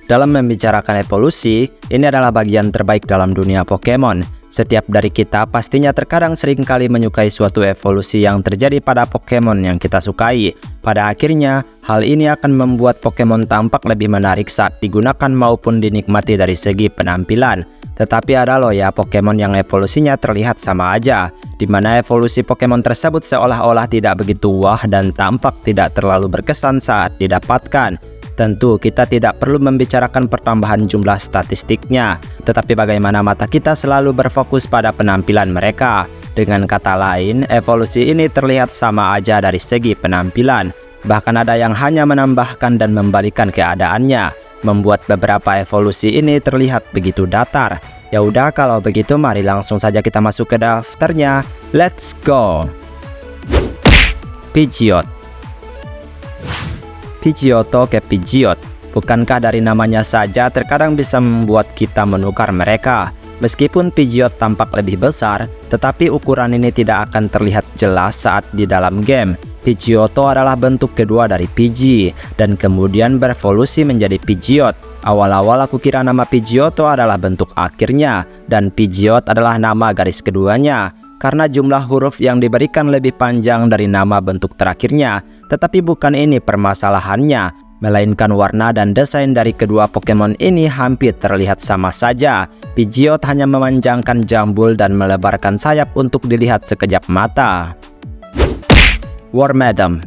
Dalam membicarakan evolusi, ini adalah bagian terbaik dalam dunia Pokemon. Setiap dari kita pastinya terkadang seringkali menyukai suatu evolusi yang terjadi pada Pokemon yang kita sukai. Pada akhirnya, hal ini akan membuat Pokemon tampak lebih menarik saat digunakan maupun dinikmati dari segi penampilan. Tetapi ada loh ya Pokemon yang evolusinya terlihat sama aja, di mana evolusi Pokemon tersebut seolah-olah tidak begitu wah dan tampak tidak terlalu berkesan saat didapatkan. Tentu kita tidak perlu membicarakan pertambahan jumlah statistiknya, tetapi bagaimana mata kita selalu berfokus pada penampilan mereka. Dengan kata lain, evolusi ini terlihat sama aja dari segi penampilan. Bahkan ada yang hanya menambahkan dan membalikan keadaannya, membuat beberapa evolusi ini terlihat begitu datar. Ya udah, kalau begitu mari langsung saja kita masuk ke daftarnya. Let's go. Pidgeot. Pidgeotto ke Pidgeot. Bukankah dari namanya saja terkadang bisa membuat kita menukar mereka? Meskipun Pidgeot tampak lebih besar, tetapi ukuran ini tidak akan terlihat jelas saat di dalam game. Pidgeotto adalah bentuk kedua dari Pidgey, dan kemudian berevolusi menjadi Pidgeot. Awal-awal aku kira nama Pidgeotto adalah bentuk akhirnya, dan Pidgeot adalah nama garis keduanya, karena jumlah huruf yang diberikan lebih panjang dari nama bentuk terakhirnya. Tetapi bukan ini permasalahannya, melainkan warna dan desain dari kedua Pokemon ini hampir terlihat sama saja. Pidgeot hanya memanjangkan jambul dan melebarkan sayap untuk dilihat sekejap mata. Wormadam.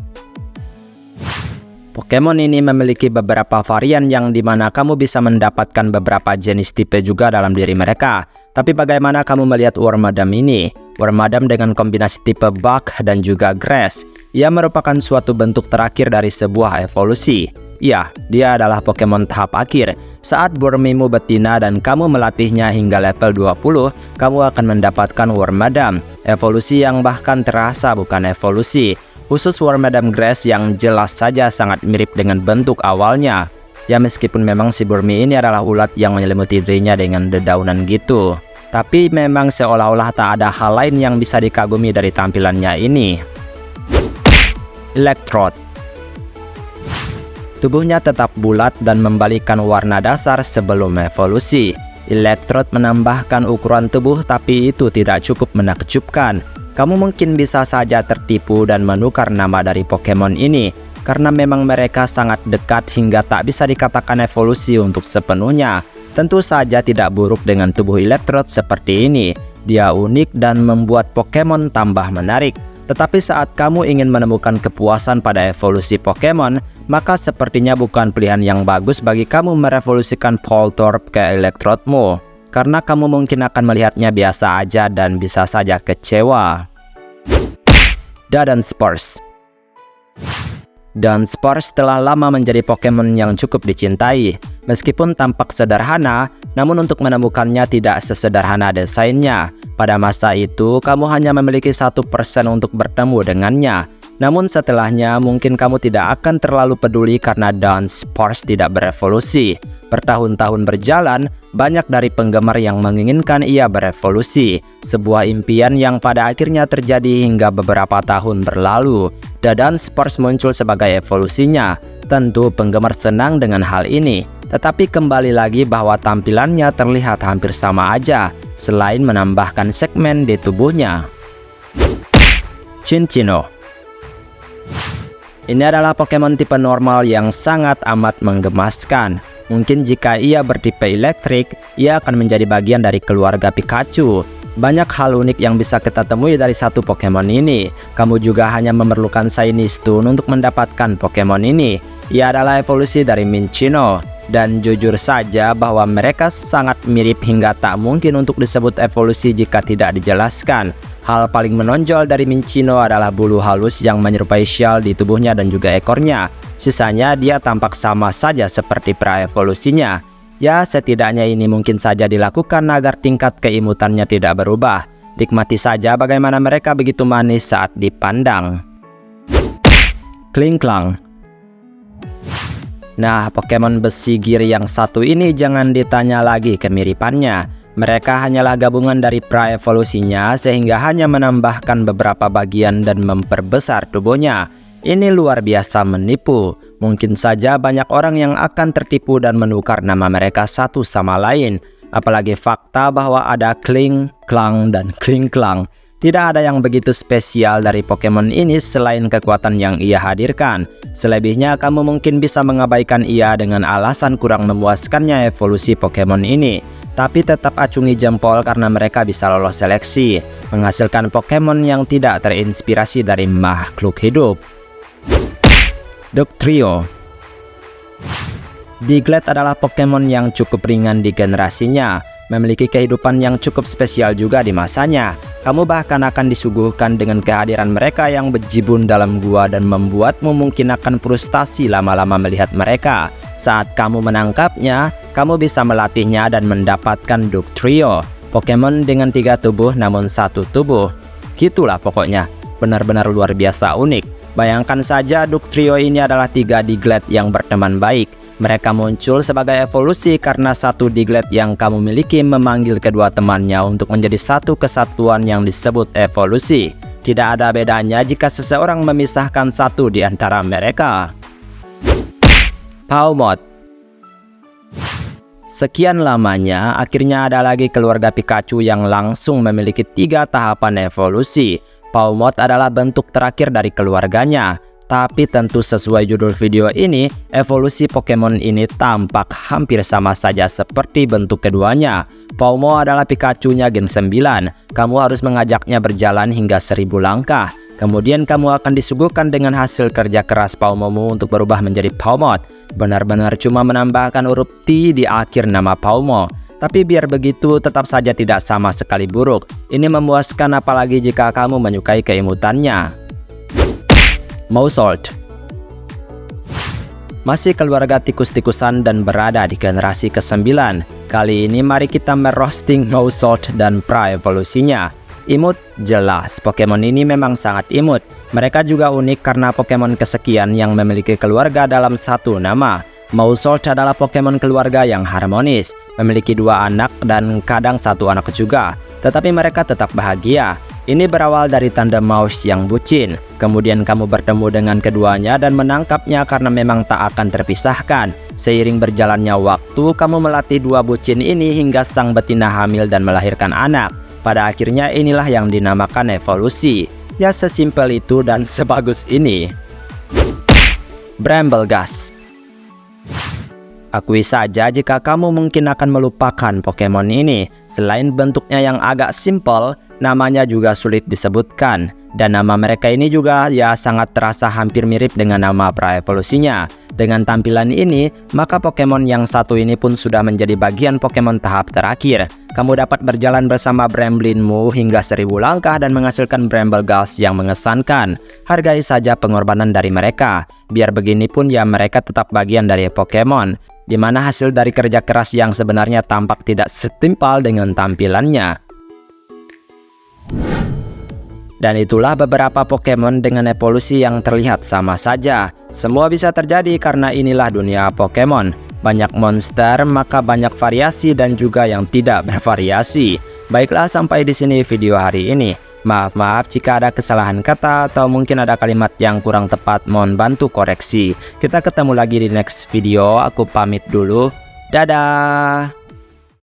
Pokemon ini memiliki beberapa varian yang dimana kamu bisa mendapatkan beberapa jenis tipe juga dalam diri mereka. Tapi bagaimana kamu melihat Wormadam ini? Wormadam dengan kombinasi tipe Bug dan juga Grass. Ia merupakan suatu bentuk terakhir dari sebuah evolusi. Ya, dia adalah Pokemon tahap akhir. Saat Burmimu betina dan kamu melatihnya hingga level 20, kamu akan mendapatkan Wormadam. Evolusi yang bahkan terasa bukan evolusi. Khusus Wormadam Grass yang jelas saja sangat mirip dengan bentuk awalnya. Ya, meskipun memang si Burmy ini adalah ulat yang menyelimuti dirinya dengan dedaunan gitu. Tapi memang seolah-olah tak ada hal lain yang bisa dikagumi dari tampilannya ini. Electrode. Tubuhnya tetap bulat dan membalikan warna dasar sebelum evolusi. Electrode menambahkan ukuran tubuh, tapi itu tidak cukup menakjubkan. Kamu mungkin bisa saja tertipu dan menukar nama dari Pokemon ini, karena memang mereka sangat dekat hingga tak bisa dikatakan evolusi untuk sepenuhnya. Tentu saja tidak buruk dengan tubuh Electrode seperti ini. Dia unik dan membuat Pokemon tambah menarik. Tetapi saat kamu ingin menemukan kepuasan pada evolusi Pokemon, maka sepertinya bukan pilihan yang bagus bagi kamu merevolusikan Voltorb ke Electrode-mu, karena kamu mungkin akan melihatnya biasa aja dan bisa saja kecewa. Dunsparce. Dunsparce telah lama menjadi Pokemon yang cukup dicintai. Meskipun tampak sederhana, namun untuk menemukannya tidak sesederhana desainnya. Pada masa itu, kamu hanya memiliki 1% untuk bertemu dengannya. Namun setelahnya, mungkin kamu tidak akan terlalu peduli karena Dunsparce tidak berevolusi. Bertahun-tahun berjalan, banyak dari penggemar yang menginginkan ia berevolusi. Sebuah impian yang pada akhirnya terjadi hingga beberapa tahun berlalu. Dunsparce muncul sebagai evolusinya. Tentu penggemar senang dengan hal ini. Tetapi kembali lagi bahwa tampilannya terlihat hampir sama aja, selain menambahkan segmen di tubuhnya. Cinccino. Ini adalah Pokemon tipe normal yang sangat amat menggemaskan. Mungkin jika ia bertipe elektrik, ia akan menjadi bagian dari keluarga Pikachu. Banyak hal unik yang bisa kita temui dari satu Pokemon ini. Kamu juga hanya memerlukan Shiny Stone untuk mendapatkan Pokemon ini. Ia adalah evolusi dari Minccino. Dan jujur saja bahwa mereka sangat mirip hingga tak mungkin untuk disebut evolusi jika tidak dijelaskan. Hal paling menonjol dari Minccino adalah bulu halus yang menyerupai shell di tubuhnya dan juga ekornya. Sisanya dia tampak sama saja seperti pra-evolusinya. Ya, setidaknya ini mungkin saja dilakukan agar tingkat keimutannya tidak berubah. Nikmati saja bagaimana mereka begitu manis saat dipandang. Klinklang. Nah, Pokemon besi Gear yang satu ini jangan ditanya lagi kemiripannya. Mereka hanyalah gabungan dari pra-evolusinya sehingga hanya menambahkan beberapa bagian dan memperbesar tubuhnya. Ini luar biasa menipu. Mungkin saja banyak orang yang akan tertipu dan menukar nama mereka satu sama lain. Apalagi fakta bahwa ada Kling, Klang, dan Kling Klang. Tidak ada yang begitu spesial dari Pokemon ini selain kekuatan yang ia hadirkan. Selebihnya kamu mungkin bisa mengabaikan ia dengan alasan kurang memuaskannya evolusi Pokemon ini. Tapi tetap acungi jempol karena mereka bisa lolos seleksi, menghasilkan Pokemon yang tidak terinspirasi dari makhluk hidup. Dugtrio. Diglett adalah Pokemon yang cukup ringan di generasinya, memiliki kehidupan yang cukup spesial juga di masanya. Kamu bahkan akan disuguhkan dengan kehadiran mereka yang bejibun dalam gua dan membuatmu mungkin akan frustasi lama-lama melihat mereka. Saat kamu menangkapnya, kamu bisa melatihnya dan mendapatkan Dugtrio, Pokemon dengan 3 tubuh namun 1 tubuh. Gitulah pokoknya, benar-benar luar biasa unik. Bayangkan saja Dugtrio ini adalah 3 Diglett yang berteman baik. Mereka muncul sebagai evolusi karena satu Diglett yang kamu miliki memanggil kedua temannya untuk menjadi satu kesatuan yang disebut evolusi. Tidak ada bedanya jika seseorang memisahkan satu di antara mereka. Pawmot. Sekian lamanya, akhirnya ada lagi keluarga Pikachu yang langsung memiliki 3 tahapan evolusi. Pawmot adalah bentuk terakhir dari keluarganya. Tapi tentu sesuai judul video ini, evolusi Pokemon ini tampak hampir sama saja seperti bentuk keduanya. Pawmo adalah Pikachu-nya Gen 9. Kamu harus mengajaknya berjalan hingga 1000 langkah. Kemudian kamu akan disuguhkan dengan hasil kerja keras Pawmomu untuk berubah menjadi Pawmot. Benar-benar cuma menambahkan huruf T di akhir nama Pawmo. Tapi biar begitu tetap saja tidak sama sekali buruk. Ini memuaskan apalagi jika kamu menyukai keimutannya. Mousehold. Masih keluarga tikus-tikusan dan berada di generasi ke-9. Kali ini mari kita merosting Mousehold dan pra-evolusinya. Imut? Jelas, Pokemon ini memang sangat imut. Mereka juga unik karena Pokemon kesekian yang memiliki keluarga dalam satu nama. Mousehold adalah Pokemon keluarga yang harmonis, memiliki 2 anak dan kadang 1 anak juga. Tetapi mereka tetap bahagia. Ini berawal dari tandem mouse yang bucin. Kemudian kamu bertemu dengan keduanya dan menangkapnya karena memang tak akan terpisahkan. Seiring berjalannya waktu, kamu melatih 2 bucin ini hingga sang betina hamil dan melahirkan anak. Pada akhirnya inilah yang dinamakan evolusi. Ya sesimpel itu dan sebagus ini. Brambleghast. Akui saja jika kamu mungkin akan melupakan Pokemon ini. Selain bentuknya yang agak simpel, namanya juga sulit disebutkan. Dan nama mereka ini juga ya sangat terasa hampir mirip dengan nama pra-evolusinya. Dengan tampilan ini, maka Pokemon yang satu ini pun sudah menjadi bagian Pokemon tahap terakhir. Kamu dapat berjalan bersama Bramblinmu hingga 1000 langkah dan menghasilkan Brambleghast yang mengesankan. Hargai saja pengorbanan dari mereka. Biar begini pun ya mereka tetap bagian dari Pokemon, di mana hasil dari kerja keras yang sebenarnya tampak tidak setimpal dengan tampilannya. Dan itulah beberapa Pokemon dengan evolusi yang terlihat sama saja. Semua bisa terjadi karena inilah dunia Pokemon. Banyak monster, maka banyak variasi dan juga yang tidak bervariasi. Baiklah, sampai di sini video hari ini. Maaf jika ada kesalahan kata atau mungkin ada kalimat yang kurang tepat, mohon bantu koreksi. Kita ketemu lagi di next video, aku pamit dulu. Dadah!